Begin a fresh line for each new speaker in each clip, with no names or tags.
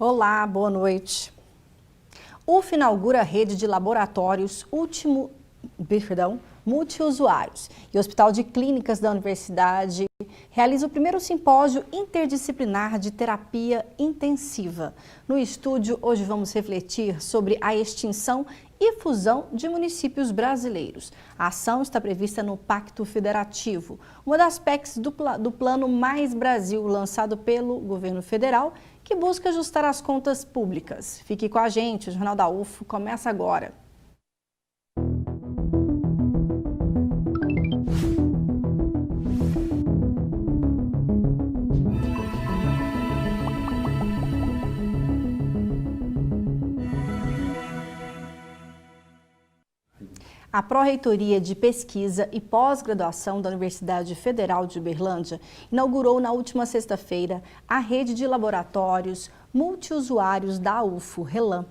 Olá, boa noite. UF inaugura a rede de laboratórios multiusuários e o Hospital de Clínicas da Universidade realiza o primeiro simpósio interdisciplinar de terapia intensiva. No estúdio, hoje vamos refletir sobre a extinção e fusão de municípios brasileiros. A ação está prevista no Pacto Federativo, uma das PECs do Plano Mais Brasil, lançado pelo governo federal, que busca ajustar as contas públicas. Fique com a gente, o Jornal da UF começa agora. A Pró-Reitoria de Pesquisa e Pós-Graduação da Universidade Federal de Uberlândia inaugurou na última sexta-feira a rede de laboratórios multiusuários da UFO, RELAM.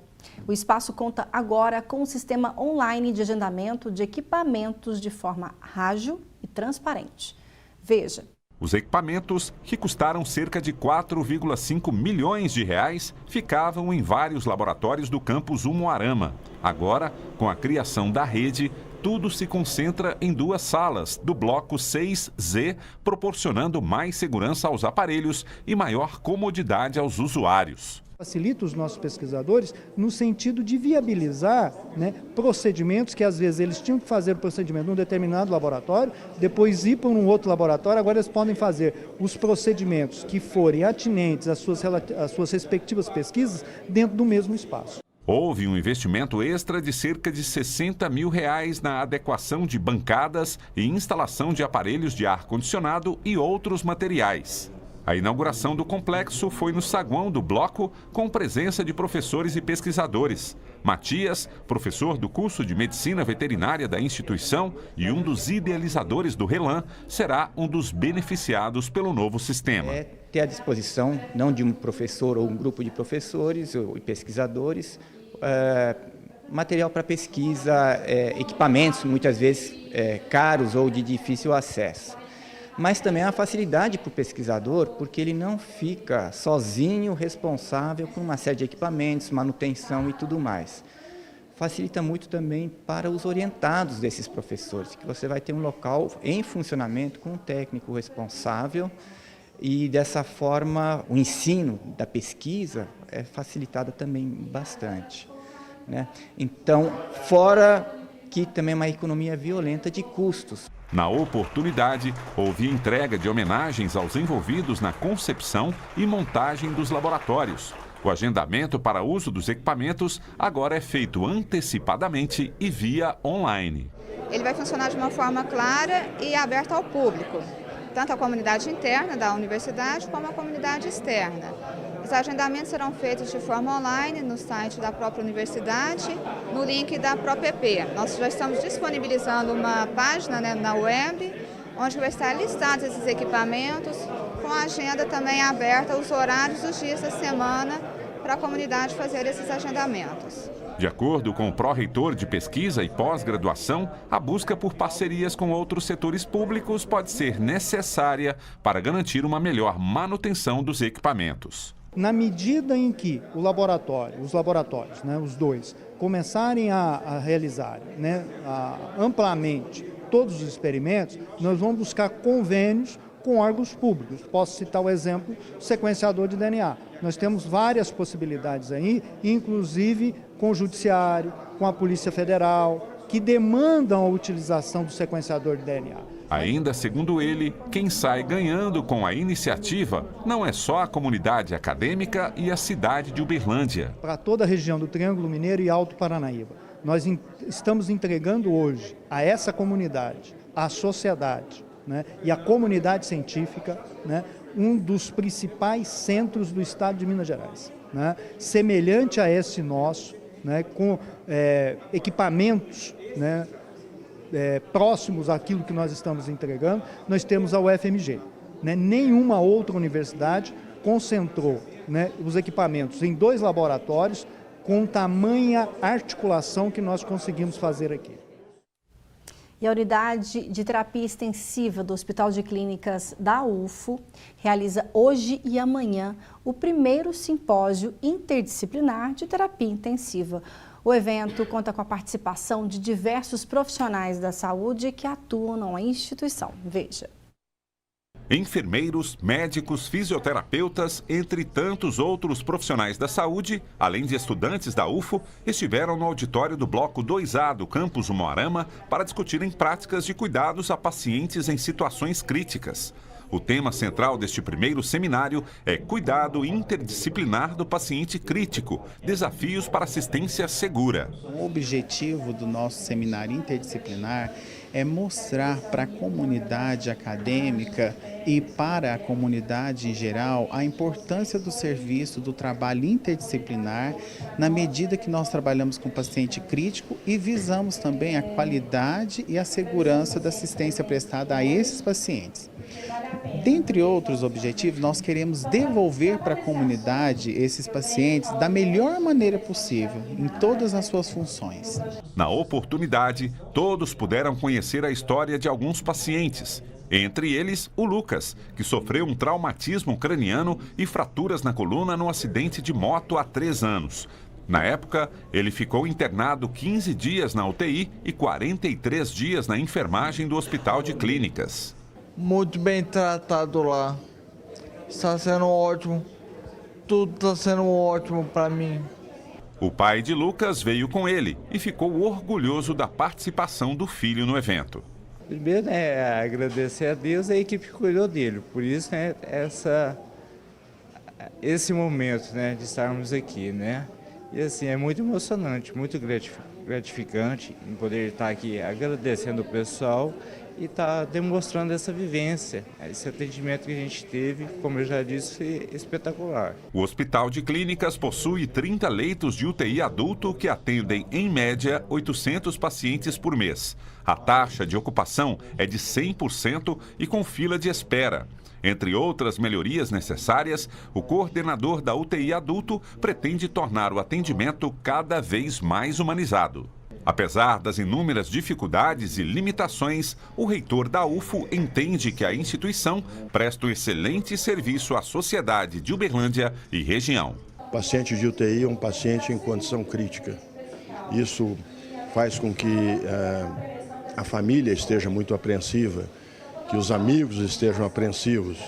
O espaço conta agora com um sistema online de agendamento de equipamentos de forma ágil e transparente. Veja.
Os equipamentos, que custaram cerca de 4,5 milhões de reais, ficavam em vários laboratórios do campus Umuarama. Agora, com a criação da rede, tudo se concentra em duas salas do bloco 6Z, proporcionando mais segurança aos aparelhos e maior comodidade aos usuários.
Facilita os nossos pesquisadores no sentido de viabilizar, procedimentos que às vezes eles tinham que fazer o procedimento num determinado laboratório, depois ir para um outro laboratório, agora eles podem fazer os procedimentos que forem atinentes às suas respectivas pesquisas dentro do mesmo espaço.
Houve um investimento extra de cerca de 60 mil reais na adequação de bancadas e instalação de aparelhos de ar-condicionado e outros materiais. A inauguração do complexo foi no saguão do bloco, com presença de professores e pesquisadores. Matias, professor do curso de Medicina Veterinária da instituição e um dos idealizadores do RELAM, será um dos beneficiados pelo novo sistema.
Ter à disposição, não de um professor ou um grupo de professores ou pesquisadores, material para pesquisa, equipamentos muitas vezes caros ou de difícil acesso. Mas também a facilidade para o pesquisador, porque ele não fica sozinho responsável por uma série de equipamentos, manutenção e tudo mais. Facilita muito também para os orientados desses professores, que você vai ter um local em funcionamento com um técnico responsável e dessa forma o ensino da pesquisa é facilitado também bastante, Então, fora que também é uma economia violenta de custos.
Na oportunidade, houve entrega de homenagens aos envolvidos na concepção e montagem dos laboratórios. O agendamento para uso dos equipamentos agora é feito antecipadamente e via online.
Ele vai funcionar de uma forma clara e aberta ao público, tanto a comunidade interna da universidade como a comunidade externa. Os agendamentos serão feitos de forma online no site da própria universidade, no link da ProPP. Nós já estamos disponibilizando uma página na web, onde vai estar listados esses equipamentos, com a agenda também aberta, os horários dos dias da semana, para a comunidade fazer esses agendamentos.
De acordo com o pró-reitor de pesquisa e pós-graduação, a busca por parcerias com outros setores públicos pode ser necessária para garantir uma melhor manutenção dos equipamentos.
Na medida em que os laboratórios, os dois, começarem a realizar amplamente todos os experimentos, nós vamos buscar convênios com órgãos públicos. Posso citar o exemplo do sequenciador de DNA. Nós temos várias possibilidades aí, inclusive com o Judiciário, com a Polícia Federal, que demandam a utilização do sequenciador de DNA.
Ainda segundo ele, quem sai ganhando com a iniciativa não é só a comunidade acadêmica e a cidade de Uberlândia.
Para toda a região do Triângulo Mineiro e Alto Paranaíba, nós estamos entregando hoje a essa comunidade, à sociedade, e à comunidade científica, um dos principais centros do estado de Minas Gerais, semelhante a esse nosso, com equipamentos, próximos àquilo que nós estamos entregando. Nós temos a UFMG. Nenhuma outra universidade concentrou os equipamentos em 2 laboratórios com tamanha articulação que nós conseguimos fazer aqui.
E a unidade de terapia extensiva do Hospital de Clínicas da UFO realiza hoje e amanhã o primeiro simpósio interdisciplinar de terapia intensiva. O evento conta com a participação de diversos profissionais da saúde que atuam na instituição. Veja.
Enfermeiros, médicos, fisioterapeutas, entre tantos outros profissionais da saúde, além de estudantes da UFO, estiveram no auditório do Bloco 2A do Campus Umuarama para discutirem práticas de cuidados a pacientes em situações críticas. O tema central deste primeiro seminário é Cuidado Interdisciplinar do Paciente Crítico, Desafios para Assistência Segura.
O objetivo do nosso seminário interdisciplinar é mostrar para a comunidade acadêmica e para a comunidade em geral a importância do serviço, do trabalho interdisciplinar, na medida que nós trabalhamos com paciente crítico e visamos também a qualidade e a segurança da assistência prestada a esses pacientes. Dentre outros objetivos, nós queremos devolver para a comunidade esses pacientes da melhor maneira possível, em todas as suas funções.
Na oportunidade, todos puderam conhecer a história de alguns pacientes. Entre eles, o Lucas, que sofreu um traumatismo craniano e fraturas na coluna no acidente de moto há 3 anos. Na época, ele ficou internado 15 dias na UTI e 43 dias na enfermagem do Hospital de Clínicas.
Muito bem tratado lá. Está sendo ótimo. Tudo está sendo ótimo para mim.
O pai de Lucas veio com ele e ficou orgulhoso da participação do filho no evento.
Primeiro, agradecer a Deus e a equipe que cuidou dele. Por isso, esse momento, de estarmos aqui, E assim, é muito emocionante, muito gratificante em poder estar aqui agradecendo o pessoal e estar demonstrando essa vivência, esse atendimento que a gente teve, como eu já disse, foi espetacular.
O Hospital de Clínicas possui 30 leitos de UTI adulto que atendem, em média, 800 pacientes por mês. A taxa de ocupação é de 100% e com fila de espera. Entre outras melhorias necessárias, o coordenador da UTI adulto pretende tornar o atendimento cada vez mais humanizado. Apesar das inúmeras dificuldades e limitações, o reitor da UFO entende que a instituição presta um excelente serviço à sociedade de Uberlândia e região.
O paciente de UTI é um paciente em condição crítica. Isso faz com que a família esteja muito apreensiva, que os amigos estejam apreensivos.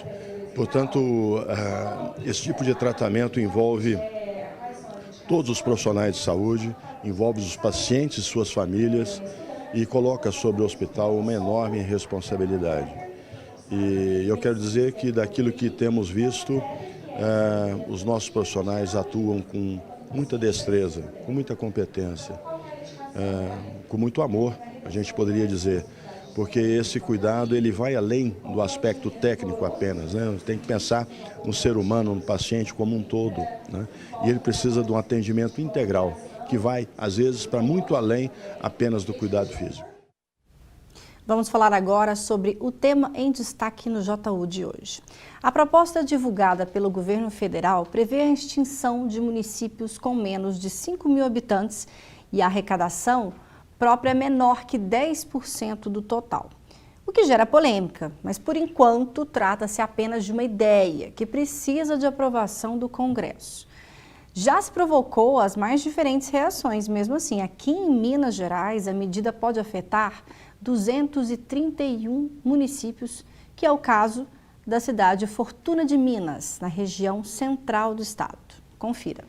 Portanto, esse tipo de tratamento envolve todos os profissionais de saúde, envolve os pacientes e suas famílias e coloca sobre o hospital uma enorme responsabilidade. E eu quero dizer que daquilo que temos visto, os nossos profissionais atuam com muita destreza, com muita competência, com muito amor, a gente poderia dizer. Porque esse cuidado ele vai além do aspecto técnico apenas, Tem que pensar no ser humano, no paciente como um todo, E ele precisa de um atendimento integral, que vai, às vezes, para muito além apenas do cuidado físico.
Vamos falar agora sobre o tema em destaque no JU de hoje. A proposta divulgada pelo governo federal prevê a extinção de municípios com menos de 5.000 habitantes e a arrecadação própria é menor que 10% do total. O que gera polêmica, mas por enquanto trata-se apenas de uma ideia que precisa de aprovação do Congresso. Já se provocou as mais diferentes reações, mesmo assim, aqui em Minas Gerais a medida pode afetar 231 municípios, que é o caso da cidade Fortuna de Minas, na região central do estado. Confira.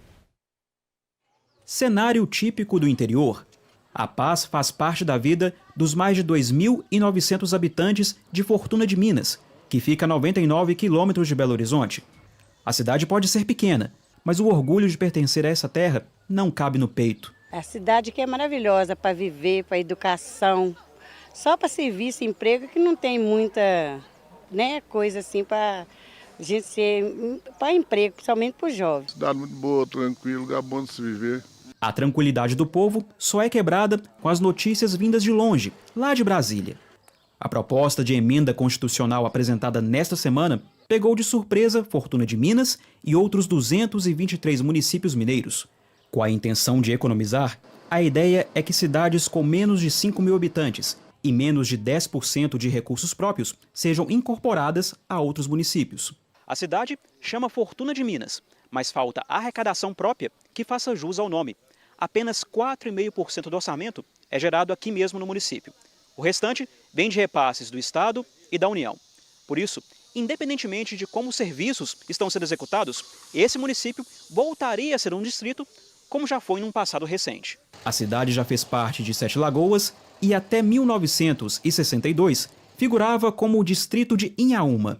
Cenário típico do interior. A paz faz parte da vida dos mais de 2.900 habitantes de Fortuna de Minas, que fica a 99 quilômetros de Belo Horizonte. A cidade pode ser pequena, mas o orgulho de pertencer a essa terra não cabe no peito.
A cidade que é maravilhosa para viver, para educação, só para serviço e emprego que não tem muita coisa assim para gente ser para emprego, principalmente para os jovens.
Cidade muito boa, tranquilo, lugar bom de se viver.
A tranquilidade do povo só é quebrada com as notícias vindas de longe, lá de Brasília. A proposta de emenda constitucional apresentada nesta semana pegou de surpresa Fortuna de Minas e outros 223 municípios mineiros. Com a intenção de economizar, a ideia é que cidades com menos de 5.000 habitantes e menos de 10% de recursos próprios sejam incorporadas a outros municípios. A cidade chama Fortuna de Minas, mas falta arrecadação própria que faça jus ao nome. Apenas 4,5% do orçamento é gerado aqui mesmo no município. O restante vem de repasses do Estado e da União. Por isso, independentemente de como os serviços estão sendo executados, esse município voltaria a ser um distrito, como já foi num passado recente. A cidade já fez parte de Sete Lagoas e até 1962 figurava como o distrito de Inhaúma.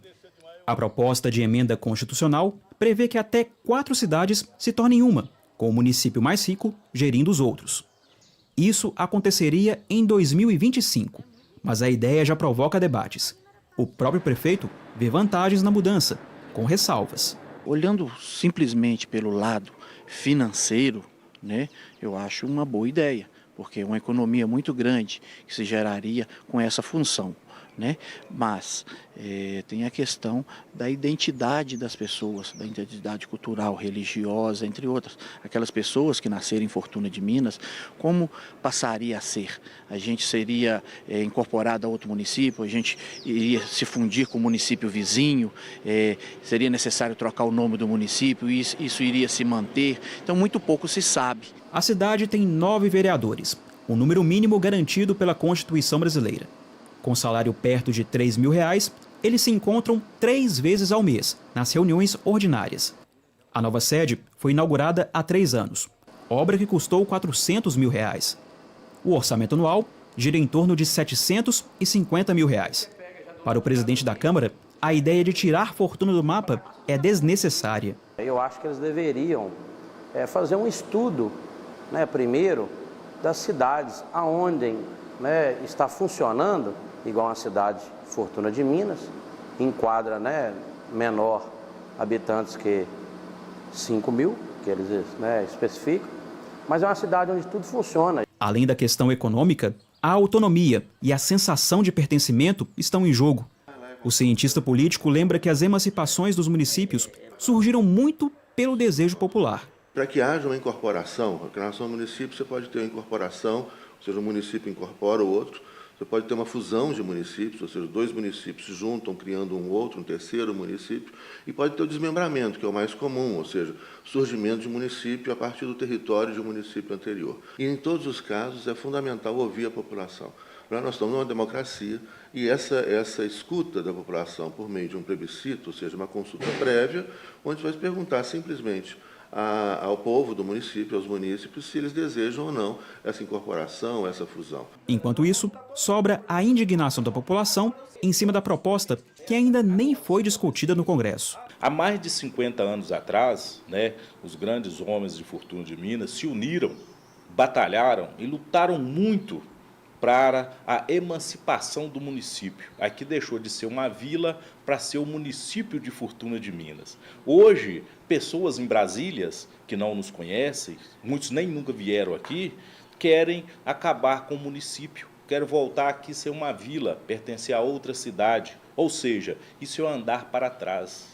A proposta de emenda constitucional prevê que até 4 cidades se tornem uma, com o município mais rico gerindo os outros. Isso aconteceria em 2025, mas a ideia já provoca debates. O próprio prefeito vê vantagens na mudança, com ressalvas.
Olhando simplesmente pelo lado financeiro, né, eu acho uma boa ideia, porque é uma economia muito grande que se geraria com essa função. Né? Mas tem a questão da identidade das pessoas, da identidade cultural, religiosa, entre outras. Aquelas pessoas que nasceram em Fortuna de Minas, como passaria a ser? A gente seria incorporado a outro município, a gente iria se fundir com o município vizinho, seria necessário trocar o nome do município, e isso iria se manter. Então, muito pouco se sabe.
A cidade tem 9 vereadores, o número mínimo garantido pela Constituição brasileira. Com salário perto de R$ 3.000, eles se encontram 3 vezes ao mês, nas reuniões ordinárias. A nova sede foi inaugurada há 3 anos, obra que custou R$ 400 mil. O orçamento anual gira em torno de R$ 750 mil. Para o presidente da Câmara, a ideia de tirar Fortuna do mapa é desnecessária.
Eu acho que eles deveriam fazer um estudo, primeiro, das cidades aonde está funcionando, igual uma cidade Fortuna de Minas, enquadra menor habitantes que 5 mil, que eles especificam, mas é uma cidade onde tudo funciona.
Além da questão econômica, a autonomia e a sensação de pertencimento estão em jogo. O cientista político lembra que as emancipações dos municípios surgiram muito pelo desejo popular.
Para que haja uma incorporação, porque na nação do município você pode ter uma incorporação, ou seja, um município incorpora o outro. Você pode ter uma fusão de municípios, ou seja, 2 municípios se juntam, criando um outro, um terceiro município. E pode ter o desmembramento, que é o mais comum, ou seja, surgimento de município a partir do território de um município anterior. E, em todos os casos, é fundamental ouvir a população. Nós estamos numa democracia e essa escuta da população por meio de um plebiscito, ou seja, uma consulta prévia, onde vai se perguntar simplesmente ao povo do município, aos munícipes, se eles desejam ou não essa incorporação, essa fusão.
Enquanto isso, sobra a indignação da população em cima da proposta que ainda nem foi discutida no Congresso.
Há mais de 50 anos atrás, os grandes homens de Fortuna de Minas se uniram, batalharam e lutaram muito para a emancipação do município. Aqui deixou de ser uma vila para ser o município de Fortuna de Minas. Hoje, pessoas em Brasília, que não nos conhecem, muitos nem nunca vieram aqui, querem acabar com o município, querem voltar aqui a ser uma vila, pertencer a outra cidade. Ou seja, isso é andar para trás.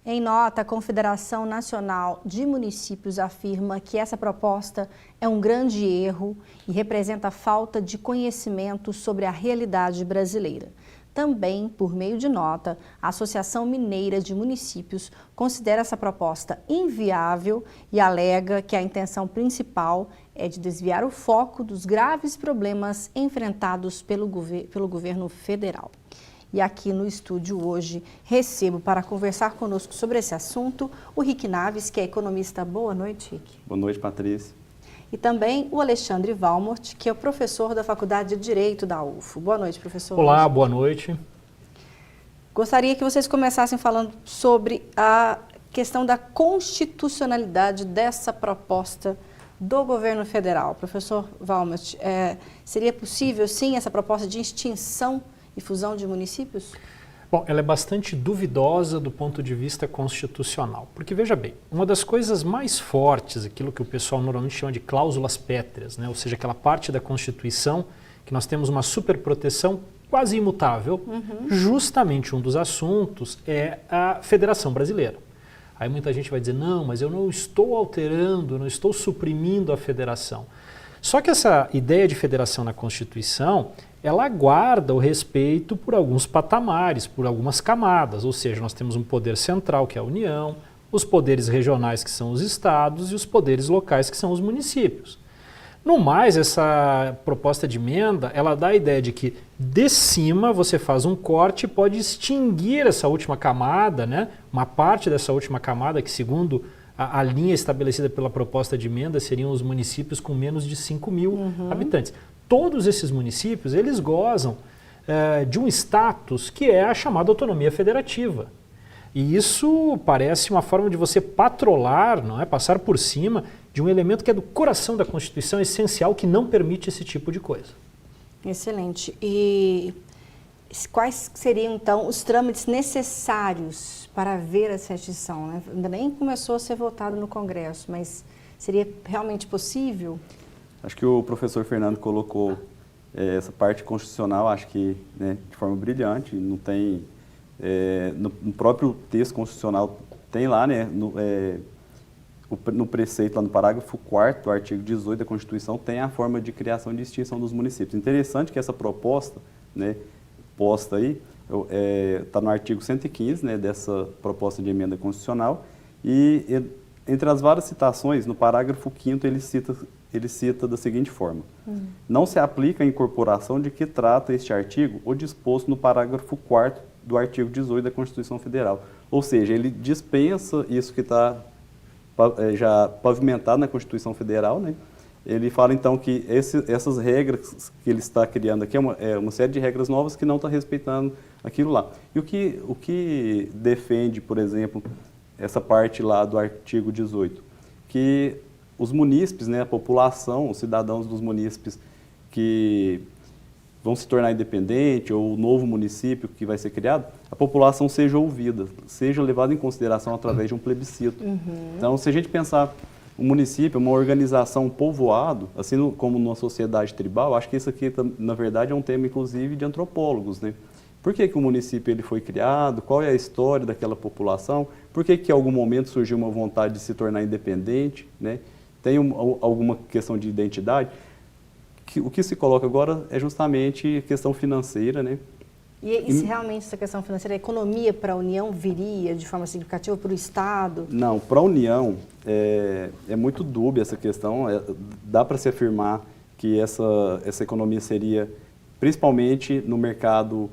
Em nota, a Confederação Nacional de Municípios afirma que essa proposta é um grande erro e representa a falta de conhecimento sobre a realidade brasileira. Também, por meio de nota, a Associação Mineira de Municípios considera essa proposta inviável e alega que a intenção principal é de desviar o foco dos graves problemas enfrentados pelo governo federal. E aqui no estúdio hoje recebo para conversar conosco sobre esse assunto o Rick Naves, que é economista. Boa noite, Rick.
Boa noite, Patrícia.
E também o Alexandre Valmort, que é o professor da Faculdade de Direito da UFO. Boa noite, professor.
Olá, boa noite.
Gostaria que vocês começassem falando sobre a questão da constitucionalidade dessa proposta do governo federal. Professor Valmort, seria possível, sim, essa proposta de extinção e fusão de municípios?
Bom, ela é bastante duvidosa do ponto de vista constitucional, porque veja bem, uma das coisas mais fortes, aquilo que o pessoal normalmente chama de cláusulas pétreas, ou seja, aquela parte da Constituição que nós temos uma superproteção quase imutável, justamente um dos assuntos é a Federação Brasileira. Aí muita gente vai dizer, não, mas eu não estou alterando, não estou suprimindo a federação. Só que essa ideia de federação na Constituição, ela guarda o respeito por alguns patamares, por algumas camadas, ou seja, nós temos um poder central, que é a União, os poderes regionais, que são os estados, e os poderes locais, que são os municípios. No mais, essa proposta de emenda, ela dá a ideia de que de cima você faz um corte e pode extinguir essa última camada, né? Uma parte dessa última camada, que segundo a linha estabelecida pela proposta de emenda seriam os municípios com menos de 5 mil habitantes. Todos esses municípios, eles gozam de um status que é a chamada autonomia federativa. E isso parece uma forma de você patrolar, não é? Passar por cima de um elemento que é do coração da Constituição, essencial, que não permite esse tipo de coisa.
Excelente. E quais seriam, então, os trâmites necessários para haver essa extinção, né? Ainda nem começou a ser votado no Congresso, mas seria realmente possível?
Acho que o professor Fernando colocou essa parte constitucional, acho que, né, de forma brilhante. Não tem, no próprio texto constitucional tem lá, né, no preceito, lá no parágrafo 4º do artigo 18 da Constituição, tem a forma de criação e de extinção dos municípios. Interessante que essa proposta, né, posta aí, está no artigo 115, né, dessa proposta de emenda constitucional, e entre as várias citações, no parágrafo 5º ele cita da seguinte forma: não se aplica a incorporação de que trata este artigo o disposto no parágrafo 4º do artigo 18 da Constituição Federal. Ou seja, ele dispensa isso que está já pavimentado na Constituição Federal, né? Ele fala então que essas regras que ele está criando aqui é uma série de regras novas que não está respeitando aquilo lá. E o que defende, por exemplo, essa parte lá do artigo 18, que os munícipes, né, a população, os cidadãos dos munícipes que vão se tornar independente, ou o novo município que vai ser criado, a população seja ouvida, seja levada em consideração através de um plebiscito. Então, se a gente pensar um município, uma organização, um povoado, assim como numa sociedade tribal, acho que isso aqui, na verdade, é um tema, inclusive, de antropólogos, né? Por que o município ele foi criado? Qual é a história daquela população? Por que em algum momento surgiu uma vontade de se tornar independente, né? Tem alguma questão de identidade? O que se coloca agora é justamente a questão financeira, né?
E se realmente essa questão financeira, a economia para a União viria de forma significativa para o Estado?
Não, para a União é muito dúbia essa questão. Dá para se afirmar que essa economia seria principalmente no mercado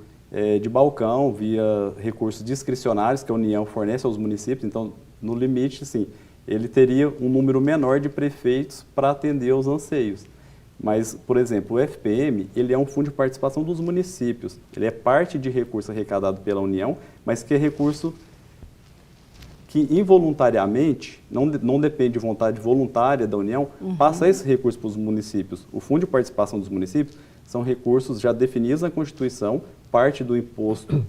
de balcão, via recursos discricionários que a União fornece aos municípios. Então, no limite, sim, ele teria um número menor de prefeitos para atender aos anseios. Mas, por exemplo, o FPM, ele é um fundo de participação dos municípios. Ele é parte de recurso arrecadado pela União, mas que é recurso que involuntariamente, não depende de vontade voluntária da União, passa esse recurso para os municípios. O fundo de participação dos municípios são recursos já definidos na Constituição, parte do imposto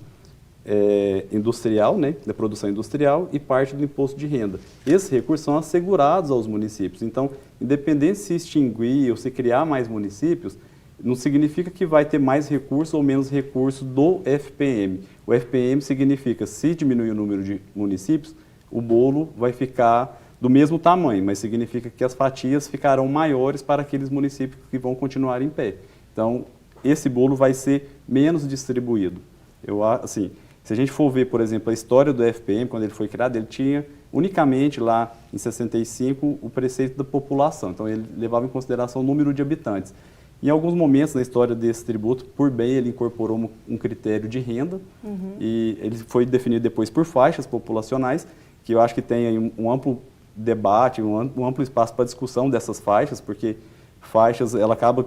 industrial, né, da produção industrial, e parte do imposto de renda. Esses recursos são assegurados aos municípios. Então, independente se extinguir ou se criar mais municípios, não significa que vai ter mais recurso ou menos recurso do FPM. O FPM significa, se diminuir o número de municípios, o bolo vai ficar do mesmo tamanho, mas significa que as fatias ficarão maiores para aqueles municípios que vão continuar em pé. Então, esse bolo vai ser menos distribuído. Assim, se a gente for ver, por exemplo, a história do FPM, quando ele foi criado, ele tinha unicamente lá em 65 o preceito da população. Então, ele levava em consideração o número de habitantes. Em alguns momentos na história desse tributo, por bem, ele incorporou um critério de renda, e ele foi definido depois por faixas populacionais, que eu acho que tem aí um amplo debate, um amplo espaço para discussão dessas faixas, porque faixas, ela acaba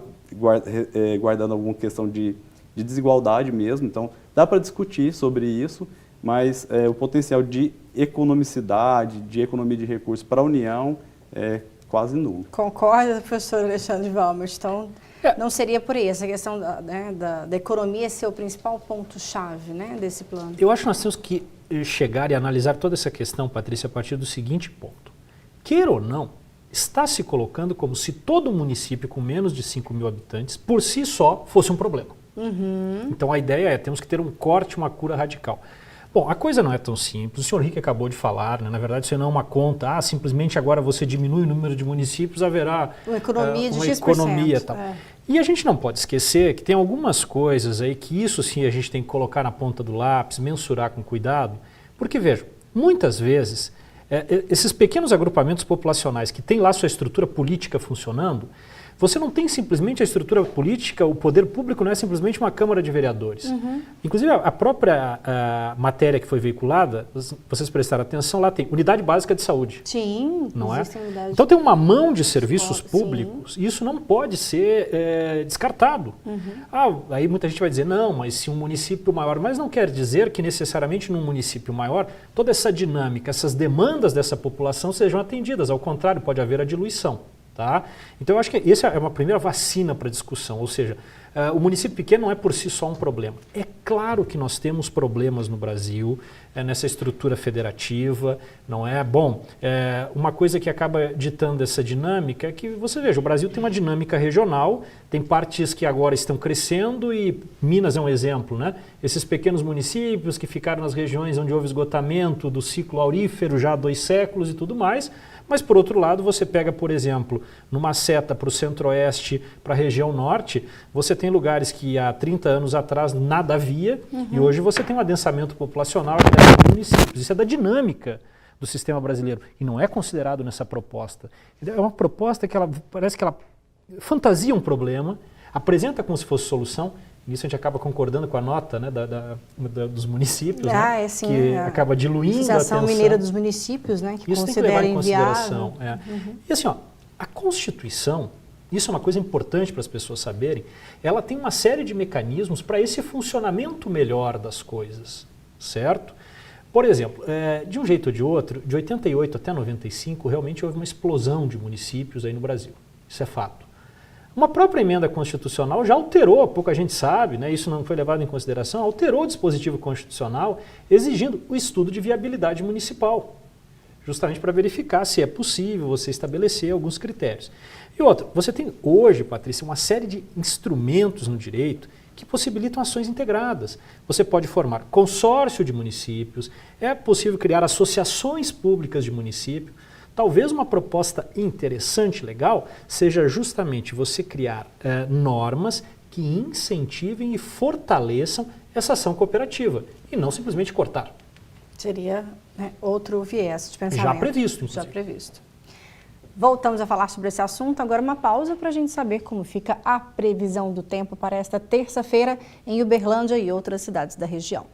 guardando alguma questão de desigualdade mesmo. Então, dá para discutir sobre isso, mas o potencial de economicidade, de economia de recursos para a União é quase nulo.
Concorda, professor Alexandre Valmert? Então, não seria por aí, essa questão da economia ser o principal ponto-chave, né, desse plano?
Eu acho que nós temos que chegar e analisar toda essa questão, Patrícia, a partir do seguinte ponto. Queira ou não, está se colocando como se todo município com menos de 5 mil habitantes, por si só, fosse um problema. Então a ideia é, temos que ter um corte, uma cura radical. Bom, a coisa não é tão simples. O senhor Rick acabou de falar, né? Na verdade, isso não é uma conta. Simplesmente agora você diminui o número de municípios, haverá
uma economia de
uma
X%.
economia tal. E a gente não pode esquecer que tem algumas coisas aí que isso sim a gente tem que colocar na ponta do lápis, mensurar com cuidado, porque veja, muitas vezes esses pequenos agrupamentos populacionais que têm lá sua estrutura política funcionando, você não tem simplesmente a estrutura política, o poder público não é simplesmente uma Câmara de Vereadores. Inclusive, a própria matéria que foi veiculada, vocês prestaram atenção, lá tem Unidade Básica de Saúde.
Sim,
não é?
Unidade.
Então tem uma mão de serviços públicos e isso não pode ser descartado. Aí muita gente vai dizer, não, mas se um município maior... Mas não quer dizer que necessariamente num município maior, toda essa dinâmica, essas demandas dessa população sejam atendidas. Ao contrário, pode haver a diluição. Tá? Então eu acho que essa é uma primeira vacina para a discussão, ou seja, o município pequeno não é por si só um problema. É claro que nós temos problemas no Brasil, nessa estrutura federativa, não é? Bom, uma coisa que acaba ditando essa dinâmica é que, você veja, o Brasil tem uma dinâmica regional, tem partes que agora estão crescendo e Minas é um exemplo, né? Esses pequenos municípios que ficaram nas regiões onde houve esgotamento do ciclo aurífero já há 2 séculos e tudo mais. Mas, por outro lado, você pega, por exemplo, numa seta para o centro-oeste, para a região norte, você tem lugares que há 30 anos atrás nada havia e hoje você tem um adensamento populacional de 10 municípios. Isso é da dinâmica do sistema brasileiro e não é considerado nessa proposta. É uma proposta que parece que ela fantasia um problema, apresenta como se fosse solução. Nisso a gente acaba concordando com a nota, né, dos municípios, né,
sim,
que acaba diluindo a
Associação
atenção.
Mineira dos Municípios, né, que
isso
considera
tem que levar em
inviável.
consideração. E assim, a Constituição, isso é uma coisa importante para as pessoas saberem, ela tem uma série de mecanismos para esse funcionamento melhor das coisas, certo? Por exemplo, de um jeito ou de outro, de 88 até 95, realmente houve uma explosão de municípios aí no Brasil. Isso é fato. Uma própria emenda constitucional já alterou, pouca gente sabe, né, isso não foi levado em consideração, alterou o dispositivo constitucional exigindo o estudo de viabilidade municipal, justamente para verificar se é possível você estabelecer alguns critérios. E outra, você tem hoje, Patrícia, uma série de instrumentos no direito que possibilitam ações integradas. Você pode formar consórcio de municípios, é possível criar associações públicas de município. Talvez uma proposta interessante, legal, seja justamente você criar normas que incentivem e fortaleçam essa ação cooperativa e não simplesmente cortar.
Seria, né, outro viés de pensamento.
Já previsto, inclusive.
Já previsto. Voltamos a falar sobre esse assunto. Agora uma pausa para a gente saber como fica a previsão do tempo para esta terça-feira em Uberlândia e outras cidades da região.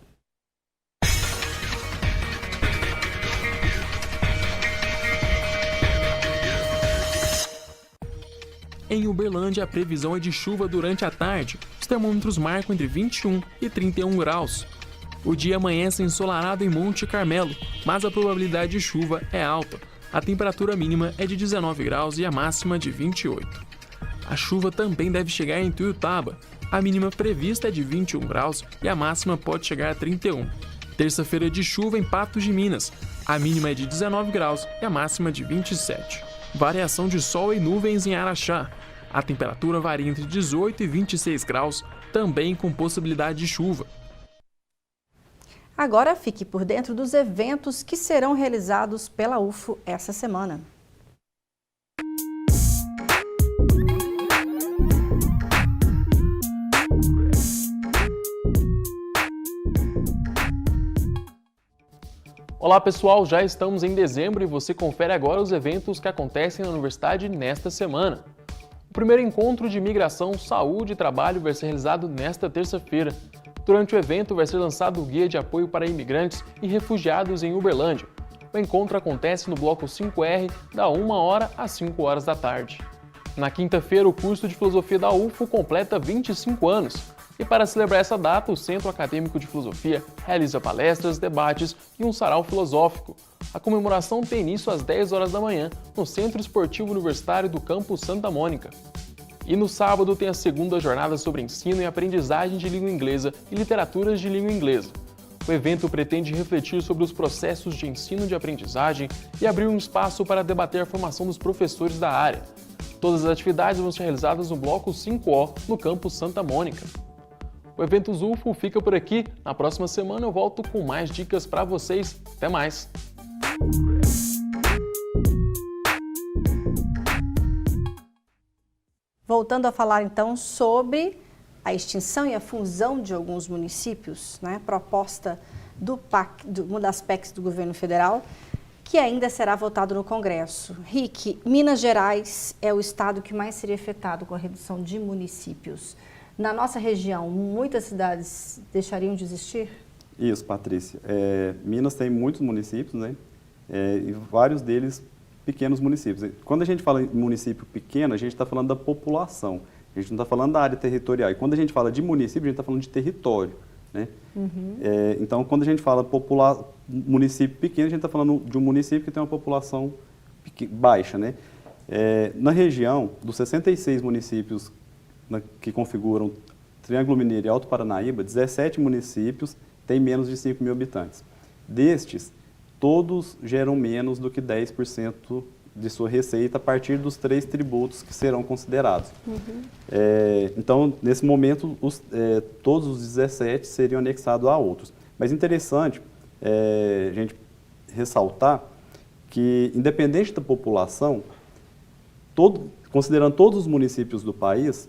Em Uberlândia, a previsão é de chuva durante a tarde. Os termômetros marcam entre 21 e 31 graus. O dia amanhece ensolarado em Monte Carmelo, mas a probabilidade de chuva é alta. A temperatura mínima é de 19 graus e a máxima de 28. A chuva também deve chegar em Tuiutaba. A mínima prevista é de 21 graus e a máxima pode chegar a 31. Terça-feira de chuva em Patos de Minas. A mínima é de 19 graus e a máxima de 27. Variação de sol e nuvens em Araxá. A temperatura varia entre 18 e 26 graus, também com possibilidade de chuva.
Agora fique por dentro dos eventos que serão realizados pela UFO essa semana.
Olá pessoal, já estamos em dezembro e você confere agora os eventos que acontecem na universidade nesta semana. O primeiro encontro de Imigração, Saúde e Trabalho vai ser realizado nesta terça-feira. Durante o evento vai ser lançado o Guia de Apoio para Imigrantes e Refugiados em Uberlândia. O encontro acontece no bloco 5R, da 1h às 5 horas da tarde. Na quinta-feira, o curso de Filosofia da UFO completa 25 anos. E para celebrar essa data, o Centro Acadêmico de Filosofia realiza palestras, debates e um sarau filosófico. A comemoração tem início às 10 horas da manhã no Centro Esportivo Universitário do Campus Santa Mônica. E no sábado tem a segunda jornada sobre ensino e aprendizagem de língua inglesa e literaturas de língua inglesa. O evento pretende refletir sobre os processos de ensino de aprendizagem e abrir um espaço para debater a formação dos professores da área. Todas as atividades vão ser realizadas no bloco 5O, no Campus Santa Mônica. O Eventos UFO fica por aqui. Na próxima semana eu volto com mais dicas para vocês. Até mais!
Voltando a falar então sobre a extinção e a fusão de alguns municípios, né? Proposta uma das PECs do governo federal, que ainda será votado no Congresso. Rick, Minas Gerais é o estado que mais seria afetado com a redução de municípios. Na nossa região, muitas cidades deixariam de existir?
Isso, Patrícia. Minas tem muitos municípios, né? E vários deles pequenos municípios. Quando a gente fala em município pequeno, a gente está falando da população. A gente não está falando da área territorial. E quando a gente fala de município, a gente está falando de território, né? Então, quando a gente fala município pequeno, a gente está falando de um município que tem uma população baixa, né? Na região, dos 66 municípios que configuram Triângulo Mineiro e Alto Paranaíba, 17 municípios têm menos de 5 mil habitantes. Destes, todos geram menos do que 10% de sua receita a partir dos 3 tributos que serão considerados. Então, nesse momento, todos os 17 seriam anexados a outros. Mas interessante a gente ressaltar que, independente da população, considerando todos os municípios do país,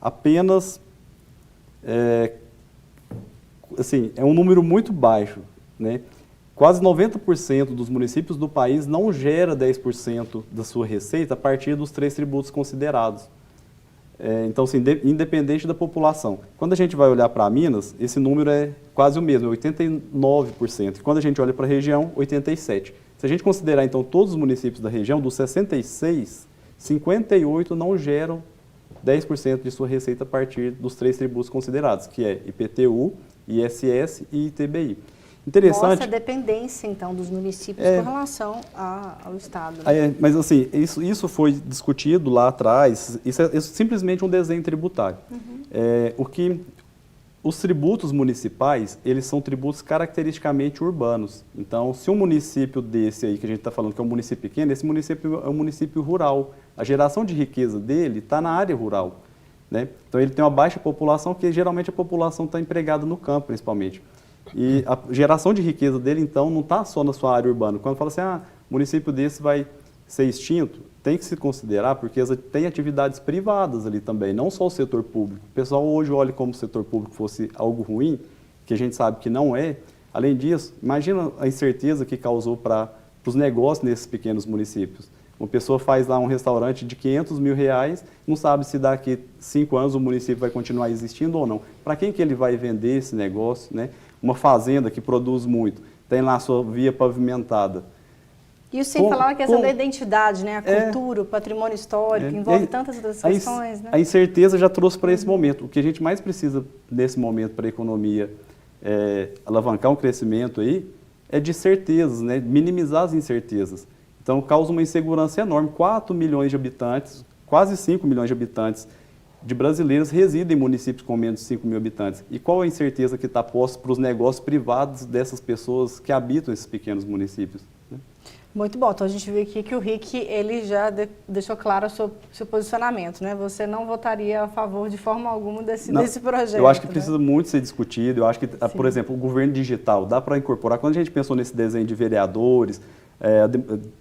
apenas é um número muito baixo, né? Quase 90% dos municípios do país não gera 10% da sua receita a partir dos 3 tributos considerados. Então, assim, independente da população. Quando a gente vai olhar para Minas, esse número é quase o mesmo, é 89%. E quando a gente olha para a região, 87%. Se a gente considerar, então, todos os municípios da região, dos 66, 58 não geram 10% de sua receita a partir dos 3 tributos considerados, que é IPTU, ISS e ITBI. Interessante.
Mostra a dependência, então, dos municípios com relação ao Estado. Né?
Mas, assim, isso foi discutido lá atrás, isso é simplesmente um desenho tributário. Os tributos municipais, eles são tributos caracteristicamente urbanos. Então, se um município desse aí, que a gente está falando que é um município pequeno, esse município é um município rural. A geração de riqueza dele está na área rural, né? Então, ele tem uma baixa população, que geralmente a população está empregada no campo, principalmente. E a geração de riqueza dele, então, não está só na sua área urbana. Quando fala assim, município desse vai ser extinto, tem que se considerar, porque tem atividades privadas ali também, não só o setor público. O pessoal hoje olha como se o setor público fosse algo ruim, que a gente sabe que não é. Além disso, imagina a incerteza que causou para os negócios nesses pequenos municípios. Uma pessoa faz lá um restaurante de R$500 mil, não sabe se daqui 5 anos o município vai continuar existindo ou não. Para quem que ele vai vender esse negócio, né? Uma fazenda que produz muito, tem lá a sua via pavimentada.
Isso sem falar na questão da identidade, né? A cultura, o patrimônio histórico, envolve tantas outras questões, né?
A incerteza já trouxe para esse momento. O que a gente mais precisa nesse momento para a economia alavancar um crescimento aí é de certezas, né? Minimizar as incertezas. Então, causa uma insegurança enorme. 4 milhões de habitantes, quase 5 milhões de habitantes de brasileiros residem em municípios com menos de 5 mil habitantes. E qual a incerteza que está posta para os negócios privados dessas pessoas que habitam esses pequenos municípios? Né?
Muito bom. Então, a gente vê aqui que o Rick, ele já deixou claro o seu posicionamento, né? Você não votaria a favor de forma alguma desse projeto. Eu
acho que precisa muito ser discutido. Eu acho que, por exemplo, o governo digital, dá para incorporar. Quando a gente pensou nesse desenho de vereadores,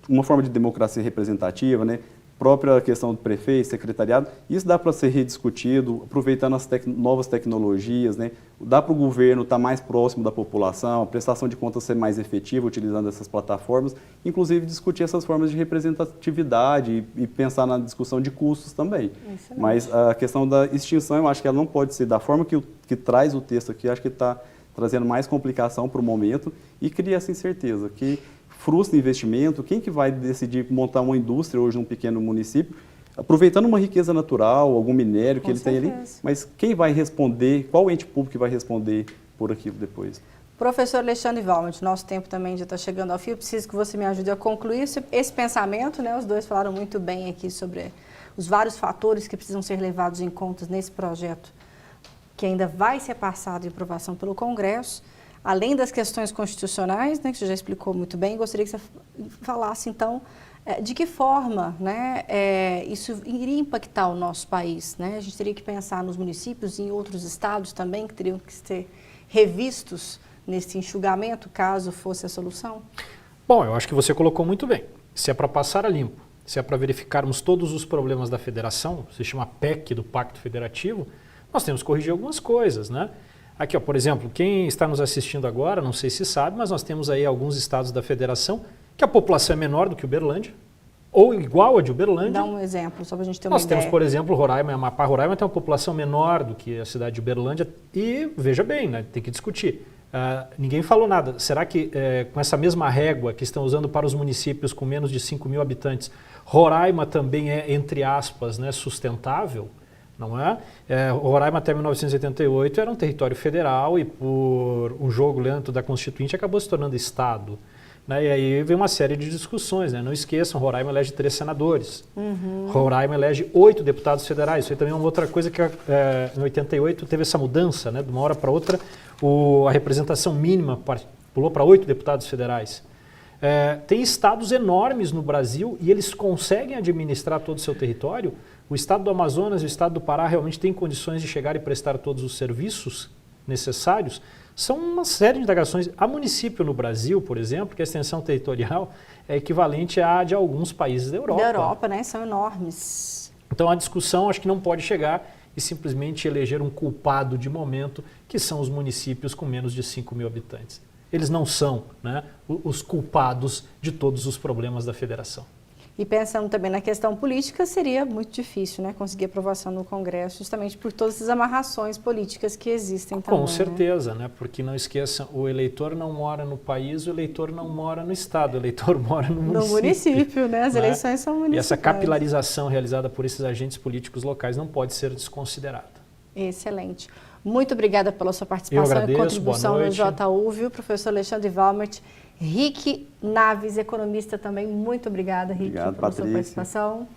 uma forma de democracia representativa, né? Própria questão do prefeito, secretariado, isso dá para ser rediscutido, aproveitando as novas tecnologias, né? Dá para o governo estar mais próximo da população, a prestação de contas ser mais efetiva utilizando essas plataformas, inclusive discutir essas formas de representatividade e pensar na discussão de custos também. Excelente. Mas a questão da extinção, eu acho que ela não pode ser da forma que traz o texto aqui, acho que está trazendo mais complicação para o momento e cria essa incerteza que frustra investimento. Quem que vai decidir montar uma indústria hoje num pequeno município, aproveitando uma riqueza natural, algum minério que ele tem ali, mas quem vai responder, qual ente público que vai responder por aquilo depois?
Professor Alexandre Valmet, nosso tempo também já está chegando ao fim, eu preciso que você me ajude a concluir esse pensamento, né? Os dois falaram muito bem aqui sobre os vários fatores que precisam ser levados em conta nesse projeto, que ainda vai ser passado em aprovação pelo Congresso. Além das questões constitucionais, né, que você já explicou muito bem, gostaria que você falasse, então, De que forma, né, isso iria impactar o nosso país, né? A gente teria que pensar nos municípios e em outros estados também que teriam que ser revistos nesse enxugamento, caso fosse a solução?
Bom, eu acho que você colocou muito bem. Se é para passar a limpo, se é para verificarmos todos os problemas da federação, se chama PEC do Pacto Federativo, nós temos que corrigir algumas coisas, né? Aqui, ó, por exemplo, quem está nos assistindo agora, não sei se sabe, mas nós temos aí alguns estados da federação que a população é menor do que Uberlândia, ou igual a de Uberlândia.
Dá um exemplo, só para a gente ter uma ideia.
Nós temos, por exemplo, Roraima e Amapá. Roraima tem uma população menor do que a cidade de Uberlândia e, veja bem, né, tem que discutir. Ninguém falou nada. Será que com essa mesma régua que estão usando para os municípios com menos de 5 mil habitantes, Roraima também é, entre aspas, né, sustentável? Não é? Roraima até 1988 era um território federal e por um jogo lento da Constituinte acabou se tornando Estado. Né? E aí vem uma série de discussões. Né? Não esqueçam, Roraima elege 3 senadores. Roraima elege 8 deputados federais. Isso aí também é uma outra coisa que em 88 teve essa mudança. Né? De uma hora para outra, a representação mínima pulou para 8 deputados federais. Tem estados enormes no Brasil e eles conseguem administrar todo o seu território. O estado do Amazonas e o estado do Pará realmente têm condições de chegar e prestar todos os serviços necessários. São uma série de indagações. Há município no Brasil, por exemplo, que a extensão territorial é equivalente à de alguns países da Europa.
Da Europa, né? São enormes.
Então a discussão acho que não pode chegar e simplesmente eleger um culpado de momento, que são os municípios com menos de 5 mil habitantes. Eles não são, né, os culpados de todos os problemas da federação.
E pensando também na questão política, seria muito difícil, né, conseguir aprovação no Congresso, justamente por todas essas amarrações políticas que existem também.
Com certeza, né? Porque não esqueçam, o eleitor não mora no país, o eleitor não mora no estado, o eleitor mora no município.
No município, né? As eleições são municipais.
E essa capilarização realizada por esses agentes políticos locais não pode ser desconsiderada.
Excelente. Muito obrigada pela sua participação e contribuição no JU, viu, professor Alexandre Valmert. Rick Naves, economista também, muito obrigada, Rick, pela sua participação.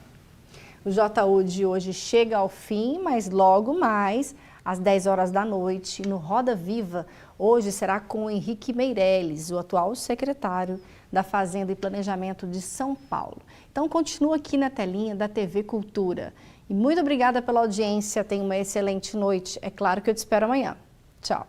O JU de hoje chega ao fim, mas logo mais, às 10 horas da noite, no Roda Viva, hoje será com o Henrique Meirelles, o atual secretário da Fazenda e Planejamento de São Paulo. Então, continua aqui na telinha da TV Cultura. E muito obrigada pela audiência, tenha uma excelente noite. É claro que eu te espero amanhã. Tchau.